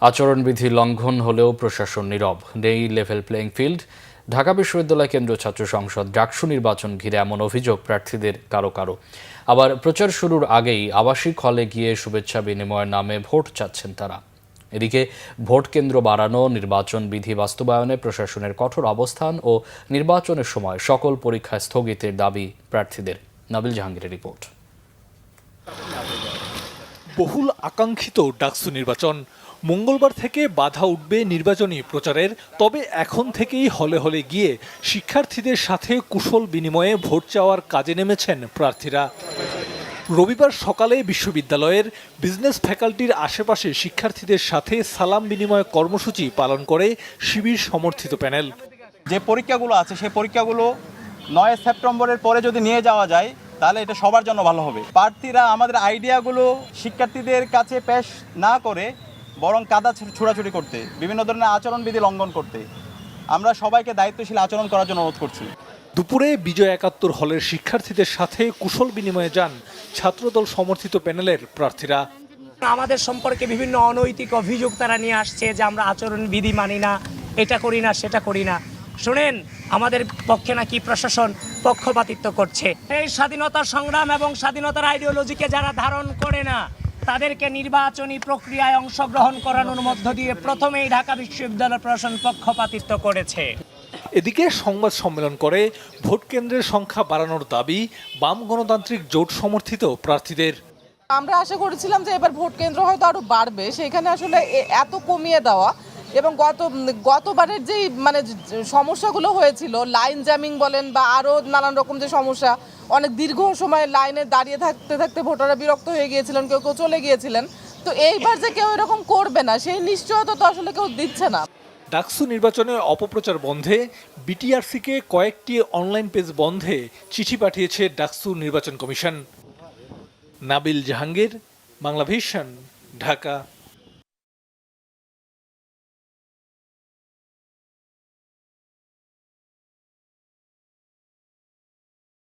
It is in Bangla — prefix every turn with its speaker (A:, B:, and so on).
A: আচরণবিধি লঙ্ঘন হলেও প্রশাসন নীরব, নেই লেভেল প্লেইং ফিল্ড। ঢাকা বিশ্ববিদ্যালয় কেন্দ্রীয় ছাত্র সংসদ ডাকসু নির্বাচন ঘিরে এমন অভিযোগ প্রার্থীদের কারো। আবার প্রচার শুরুর আগেই আবাসিক হলে গিয়ে শুভেচ্ছা বিনিময়ের নামে ভোট চাচ্ছেন তারা। এদিকে ভোট কেন্দ্র বাড়ানো, নির্বাচন বিধি বাস্তবায়নে প্রশাসনের কঠোর অবস্থান ও নির্বাচনের সময় সকল পরীক্ষা স্থগিতের দাবি প্রার্থীদের। নাবিল জাহাঙ্গীরের রিপোর্ট।
B: বহুল আকাঙ্ক্ষিত ডাকসু নির্বাচন মঙ্গলবার থেকে বাধা উঠবে নির্বাচনী প্রচারের। তবে এখন থেকেই হলে হলে গিয়ে শিক্ষার্থীদের সাথে কুশল বিনিময়ে ভোট চাওয়ার কাজে নেমেছেন প্রার্থীরা। রবিবার সকালে বিশ্ববিদ্যালয়ের বিজনেস ফ্যাকাল্টির আশেপাশে শিক্ষার্থীদের সাথে সালাম বিনিময় কর্মসূচি পালন করে শিবির সমর্থিত প্যানেল।
C: যে পরীক্ষাগুলো আছে সেই পরীক্ষাগুলো 9 সেপ্টেম্বরের পরে যদি নিয়ে যাওয়া যায় তাহলে এটা সবার জন্য ভালো হবে। প্রার্থীরা আমাদের আইডিয়াগুলো শিক্ষার্থীদের কাছে পেশ না করে বরং কাদা ছোড়াছুড়ি করতে, বিভিন্ন ধরনের আচরণবিধি লঙ্ঘন করতে আমরা সবাইকে দায়িত্বশীল আচরণ করার জন্য অনুরোধ করছি।
B: দুপুরে বিজয় 71 হলের শিক্ষার্থীদের সাথে কুশল বিনিময়ে যান ছাত্রদল সমর্থিত প্যানেলের প্রার্থীরা।
D: আমাদের সম্পর্কে বিভিন্ন অনৈতিক অভিযোগ তারা নিয়ে আসছে যে আমরা আচরণবিধি মানি না, এটা করি না, সেটা করি না। শুনেন, আমাদের পক্ষে নাকি প্রশাসন পক্ষপাতিত্ব করছে। এই স্বাধীনতা সংগ্রাম এবং স্বাধীনতার আইডিওলজিকে যারা ধারণ করে না তাদেরকে নির্বাচনী প্রক্রিয়ায় অংশগ্রহণ করানোর মধ্য দিয়ে প্রথমেই ঢাকা বিশ্ববিদ্যালয় প্রশাসন পক্ষপাতিত্ব করেছে।
B: এদিকে সংবাদ সম্মেলন করে ভোট কেন্দ্রের সংখ্যা বাড়ানোর দাবি বাম গণতান্ত্রিক জোট সমর্থিত প্রার্থীদের।
E: আমরা আশা করেছিলাম যে এবার ভোট কেন্দ্র হয়তো আরো বাড়বে, সেখানে আসলে এত কমিয়ে দেওয়া এবং গতবারের যেই সমস্যাগুলো হয়েছিল, লাইন জ্যামিং বলেন বা আরও নানান রকম যে সমস্যা, অনেক দীর্ঘ সময় লাইনে দাঁড়িয়ে থাকতে থাকতে ভোটাররা বিরক্ত হয়ে গিয়েছিলেন, কেউ চলে গিয়েছিলেন। তো এইবার যে কেউ এরকম করবে না সেই নিশ্চয়তা তো আসলে কেউ দিচ্ছে না।
B: ডাকসু নির্বাচনে অপপ্রচার বন্ধে বিটিআরসিকে কয়েকটি অনলাইন পেজ বন্ধে চিঠি পাঠিয়েছে ডাকসু নির্বাচন কমিশন। নাবিল জাহাঙ্গীর, বাংলা ভিশন, ঢাকা।